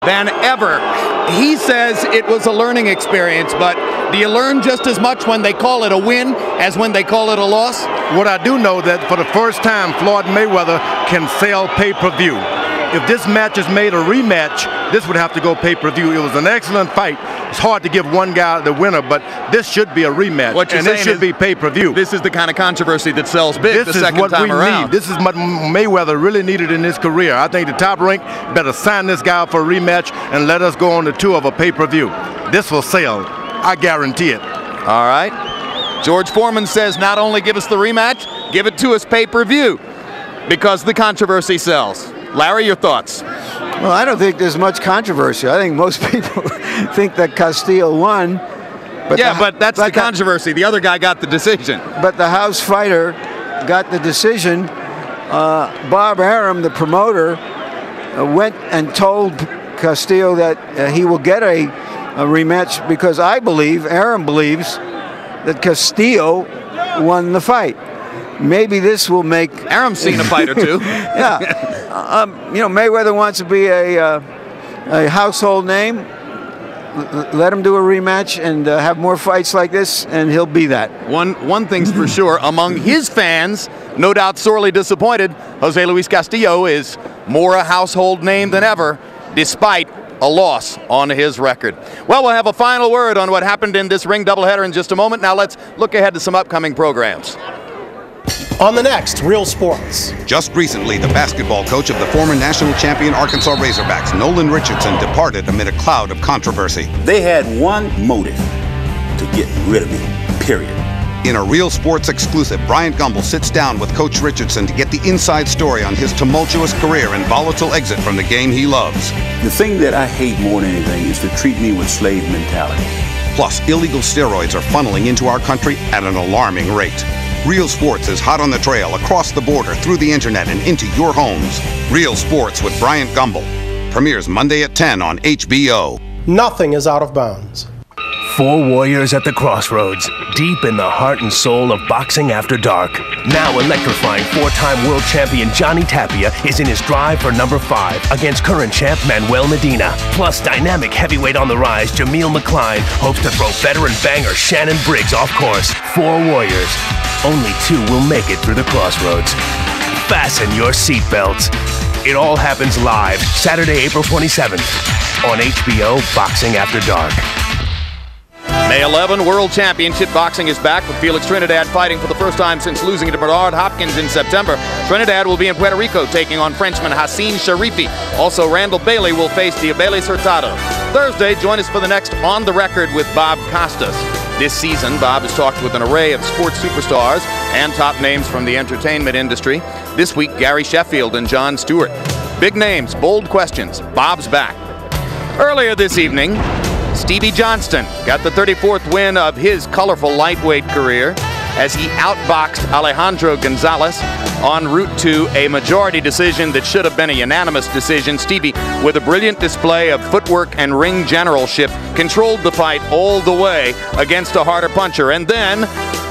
than ever. He says it was a learning experience, but do you learn just as much when they call it a win as when they call it a loss? What I do know that for the first time, Floyd Mayweather can sell pay-per-view. If this match is made a rematch, this would have to go pay-per-view. It was an excellent fight. It's hard to give one guy the winner, but this should be a rematch. What you're and saying this should be pay-per-view. This is the kind of controversy that sells big the second time around. This is what Mayweather really needed in his career. I think the Top Rank better sign this guy up for a rematch and let us go on the tour of a pay-per-view. This will sell. I guarantee it. All right. George Foreman says not only give us the rematch, give it to us pay-per-view because the controversy sells. Larry, your thoughts? Well, I don't think there's much controversy. I think most people think that Castillo won. But but that's the controversy. The other guy got the decision. But the house fighter got the decision. Bob Arum, the promoter, went and told Castillo that he will get a rematch because I believe, Arum believes, that Castillo won the fight. Maybe this will make... Arum's seen a fight or two. Yeah. You know, Mayweather wants to be a household name. Let him do a rematch and have more fights like this, and he'll be that. One thing's for sure, among his fans, no doubt sorely disappointed, Jose Luis Castillo is more a household name than ever, despite a loss on his record. Well, we'll have a final word on what happened in this ring doubleheader in just a moment. Now let's look ahead to some upcoming programs. On the next, Real Sports. Just recently, the basketball coach of the former national champion Arkansas Razorbacks, Nolan Richardson, departed amid a cloud of controversy. They had one motive: to get rid of me, period. In a Real Sports exclusive, Bryant Gumbel sits down with Coach Richardson to get the inside story on his tumultuous career and volatile exit from the game he loves. The thing that I hate more than anything is to treat me with slave mentality. Plus, illegal steroids are funneling into our country at an alarming rate. Real Sports is hot on the trail, across the border, through the internet, and into your homes. Real Sports with Bryant Gumbel. Premieres Monday at 10 on HBO. Nothing is out of bounds. Four warriors at the crossroads, deep in the heart and soul of boxing after dark. Now electrifying four-time world champion Johnny Tapia is in his drive for number 5 against current champ Manuel Medina. Plus, dynamic heavyweight on the rise Jameel McCline hopes to throw veteran banger Shannon Briggs off course. 4 warriors. Only 2 will make it through the crossroads. Fasten your seatbelts. It all happens live Saturday, April 27th on HBO Boxing After Dark. May 11, World Championship Boxing is back with Felix Trinidad fighting for the first time since losing to Bernard Hopkins in September. Trinidad will be in Puerto Rico taking on Frenchman Hassan Sharifi. Also, Randall Bailey will face Diabeles Hurtado. Thursday, join us for the next On the Record with Bob Costas. This season, Bob has talked with an array of sports superstars and top names from the entertainment industry. This week, Gary Sheffield and Jon Stewart. Big names, bold questions. Bob's back. Earlier this evening, Stevie Johnston got the 34th win of his colorful lightweight career as he outboxed Alejandro Gonzalez en route to a majority decision that should have been a unanimous decision. Stevie, with a brilliant display of footwork and ring generalship, controlled the fight all the way against a harder puncher. And then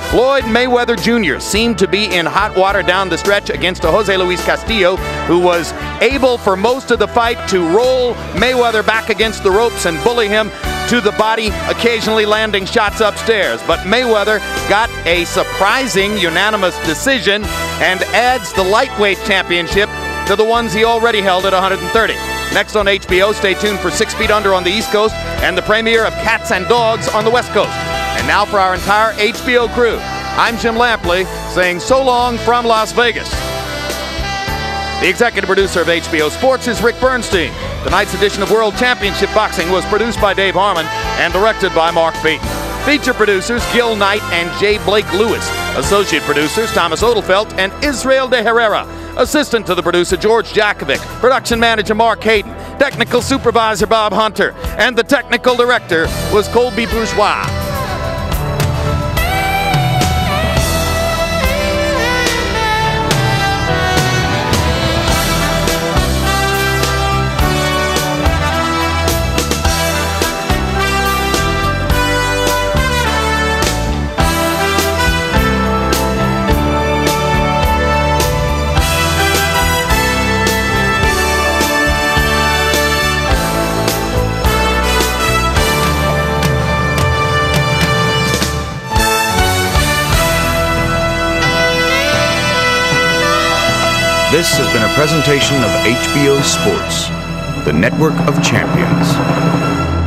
Floyd Mayweather Jr. seemed to be in hot water down the stretch against a Jose Luis Castillo, who was able for most of the fight to roll Mayweather back against the ropes and bully him to the body, occasionally landing shots upstairs. But Mayweather got a surprising unanimous decision and adds the lightweight championship to the ones he already held at 130. Next on HBO, stay tuned for 6 Feet Under on the East Coast and the premiere of Cats and Dogs on the West Coast. And now for our entire HBO crew, I'm Jim Lampley saying so long from Las Vegas. The executive producer of HBO Sports is Rick Bernstein. Tonight's edition of World Championship Boxing was produced by Dave Harmon and directed by Mark Beaton. Feature producers Gil Knight and J. Blake Lewis. Associate producers Thomas Odelfelt and Israel de Herrera. Assistant to the producer George Jakovic. Production manager Mark Hayden. Technical supervisor Bob Hunter. And the technical director was Colby Bourgeois. This has been a presentation of HBO Sports, the network of champions.